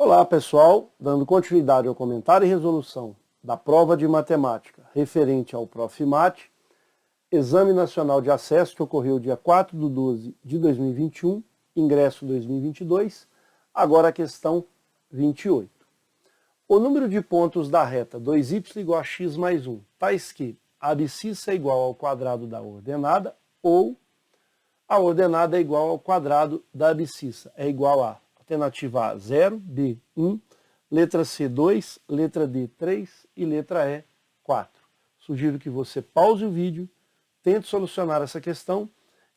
Olá pessoal, dando continuidade ao comentário e resolução da prova de matemática referente ao Profimate, Exame Nacional de Acesso que ocorreu dia 4/12 de 2021, ingresso 2022, agora a questão 28. O número de pontos da reta 2y igual a x mais 1, tais que a abscissa é igual ao quadrado da ordenada ou a ordenada é igual ao quadrado da abscissa, é igual a alternativa A, 0, B, 1, letra C, 2, letra D, 3 e letra E, 4. Sugiro que você pause o vídeo, tente solucionar essa questão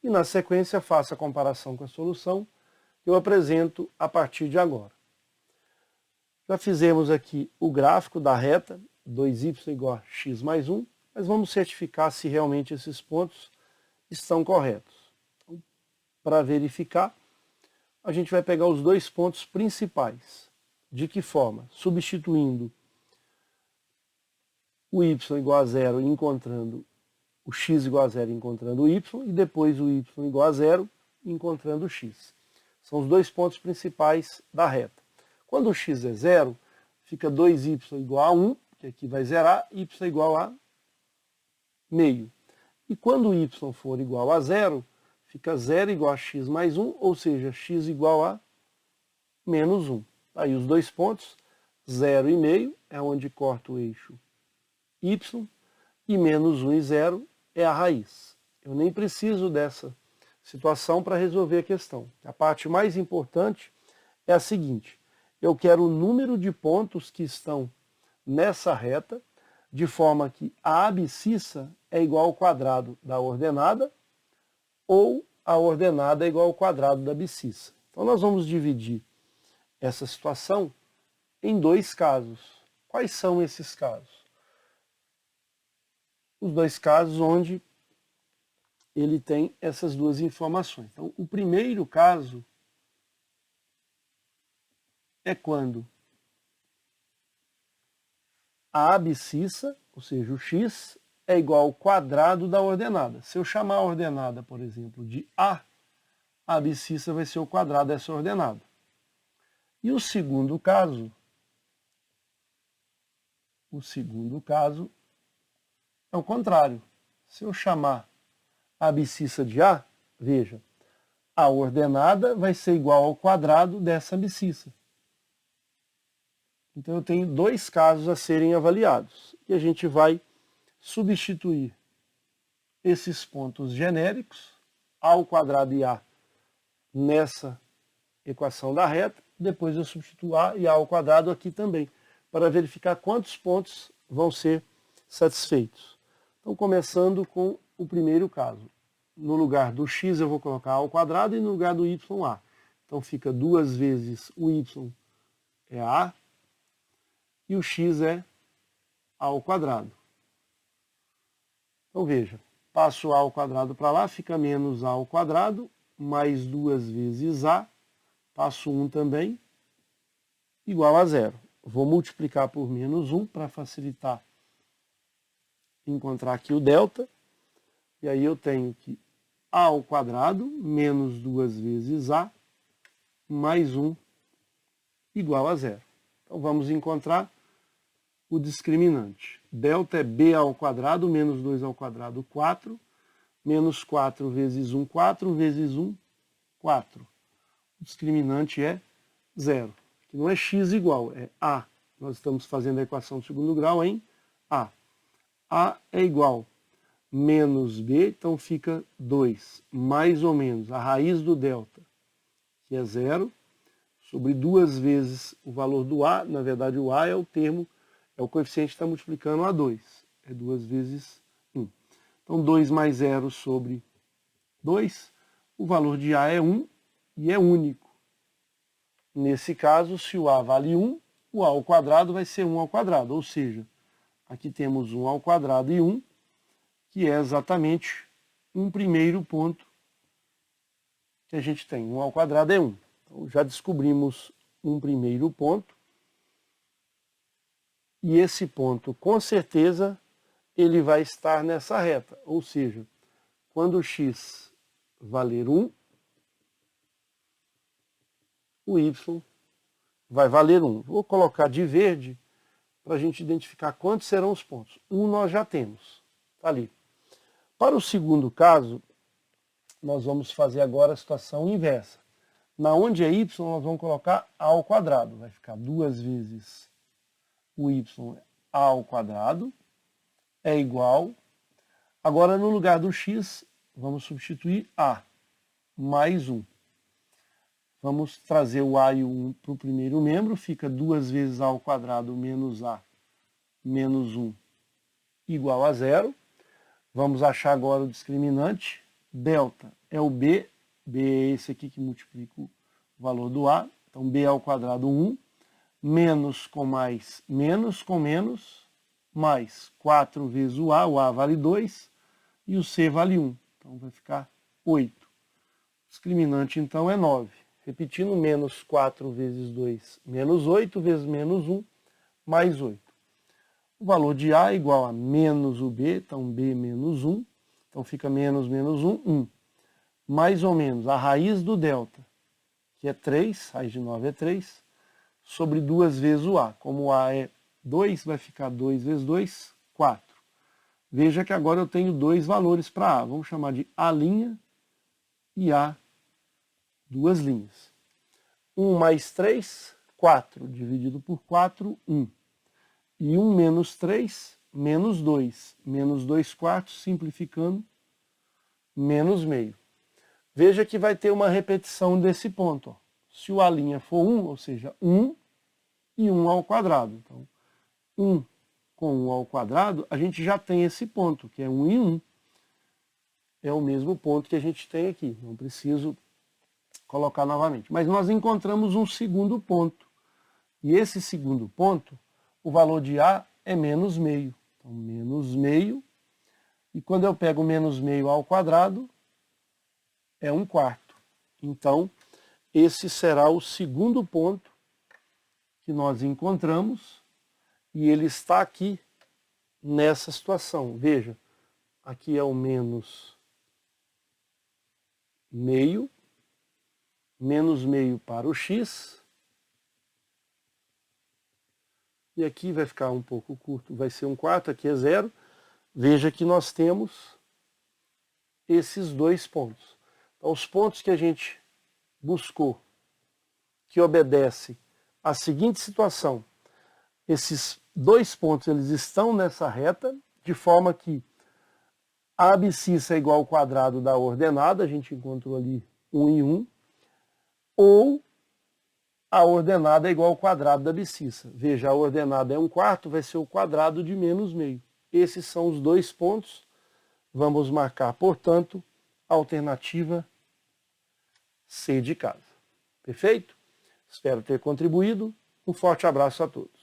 e, na sequência, faça a comparação com a solução que eu apresento a partir de agora. Já fizemos aqui o gráfico da reta, 2y igual a x mais 1, mas vamos certificar se realmente esses pontos estão corretos. Então, para verificar, a gente vai pegar os dois pontos principais. De que forma? Substituindo o y igual a 0 e encontrando o x igual a 0 encontrando o y, e depois o y igual a 0 encontrando o x. São os dois pontos principais da reta. Quando o x é 0, fica 2y igual a 1, que aqui vai zerar, y igual a meio. E quando o y for igual a 0, fica 0 igual a x mais 1, ou seja, x igual a menos 1. Aí os dois pontos, 0 e meio é onde corta o eixo y, e menos 1 e 0 é a raiz. Eu nem preciso dessa situação para resolver a questão. A parte mais importante é a seguinte: eu quero o número de pontos que estão nessa reta, de forma que a abscissa é igual ao quadrado da ordenada, ou a ordenada é igual ao quadrado da abscissa. Então nós vamos dividir essa situação em dois casos. Quais são esses casos? Os dois casos onde ele tem essas duas informações. Então, o primeiro caso é quando a abscissa, ou seja, o x, é igual ao quadrado da ordenada. Se eu chamar a ordenada, por exemplo, de A abscissa vai ser o quadrado dessa ordenada. E o segundo caso é o contrário. Se eu chamar a abscissa de A, veja, a ordenada vai ser igual ao quadrado dessa abscissa. Então eu tenho dois casos a serem avaliados. E a gente vai substituir esses pontos genéricos, A ao quadrado e A, nessa equação da reta. Depois eu substituo A e A ao quadrado aqui também, para verificar quantos pontos vão ser satisfeitos. Então, começando com o primeiro caso. No lugar do x eu vou colocar A ao quadrado e no lugar do y, A. Então fica 2 vezes o y é A e o x é A ao quadrado. Então veja, passo A ao quadrado para lá, fica menos A ao quadrado, mais 2 vezes A, passo 1 também, igual a 0. Vou multiplicar por menos 1 para facilitar encontrar aqui o delta. E aí eu tenho que A ao quadrado menos 2 vezes A mais 1 igual a 0. Então vamos encontrar o discriminante. Delta é B ao quadrado menos 2 ao quadrado, 4. Menos 4 vezes 1, 4 vezes 1, 4. O discriminante é 0. Que não é x igual, é A. Nós estamos fazendo a equação de segundo grau em A. A é igual a menos B, então fica 2, mais ou menos a raiz do delta, que é 0, sobre 2 vezes o valor do A. Na verdade, o A é o termo, é o coeficiente que está multiplicando a 2. É 2 vezes 1. Então, 2 mais 0 sobre 2, o valor de A é 1 e é único. Nesse caso, se o A vale 1, o A ao quadrado vai ser 1 ao quadrado, ou seja, aqui temos 1 ao quadrado e 1, que é exatamente um primeiro ponto que a gente tem. 1 ao quadrado é 1. Então, já descobrimos um primeiro ponto. E esse ponto, com certeza, ele vai estar nessa reta. Ou seja, quando o x valer 1, o y vai valer 1. Vou colocar de verde para a gente identificar quantos serão os pontos. 1 nós já temos, está ali. Para o segundo caso, nós vamos fazer agora a situação inversa. Na onde é y, nós vamos colocar a ao quadrado. Vai ficar 2 vezes o y a ao quadrado é igual. Agora, no lugar do x, vamos substituir a mais 1. Vamos trazer o a e o 1 para o primeiro membro. Fica 2 vezes a ao quadrado menos a menos 1 igual a 0. Vamos achar agora o discriminante. Delta é o b. B é esse aqui que multiplica o valor do a. Então, b ao quadrado 1. Menos com mais, menos com menos, mais 4 vezes o a vale 2, e o c vale 1. Então, vai ficar 8. O discriminante, então, é 9. Repetindo, menos 4 vezes 2, menos 8 vezes menos 1, mais 8. O valor de a é igual a menos o b, então b menos 1. Então, fica menos menos 1, 1. Mais ou menos a raiz do delta, que é 3, raiz de 9 é 3, sobre 2 vezes o a. Como o a é 2, vai ficar 2 vezes 2, 4. Veja que agora eu tenho dois valores para a. Vamos chamar de a' e a duas linhas. 1 mais 3, 4. Dividido por 4, 1. E 1 menos 3, menos 2. Menos 2 quartos, simplificando, menos meio. Veja que vai ter uma repetição desse ponto. Ó. Se o a' for 1, ou seja, 1 e 1 ao quadrado. Então, 1 com 1 ao quadrado, a gente já tem esse ponto, que é 1 e 1. É o mesmo ponto que a gente tem aqui. Não preciso colocar novamente. Mas nós encontramos um segundo ponto. E esse segundo ponto, o valor de a é menos meio. Então, menos meio. E quando eu pego menos meio ao quadrado, é 1/4. Então, esse será o segundo ponto que nós encontramos, e ele está aqui nessa situação. Veja, aqui é o menos meio para o x, e aqui vai ficar um pouco curto, vai ser 1/4, aqui é 0. Veja que nós temos esses dois pontos. Então, os pontos que a gente buscou, que obedece à seguinte situação: esses dois pontos eles estão nessa reta, de forma que a abscissa é igual ao quadrado da ordenada, a gente encontrou ali 1 e 1, ou a ordenada é igual ao quadrado da abscissa. Veja, a ordenada é 1/4, vai ser o quadrado de menos meio. Esses são os dois pontos. Vamos marcar, portanto, a alternativa C de casa. Perfeito? Espero ter contribuído. Um forte abraço a todos.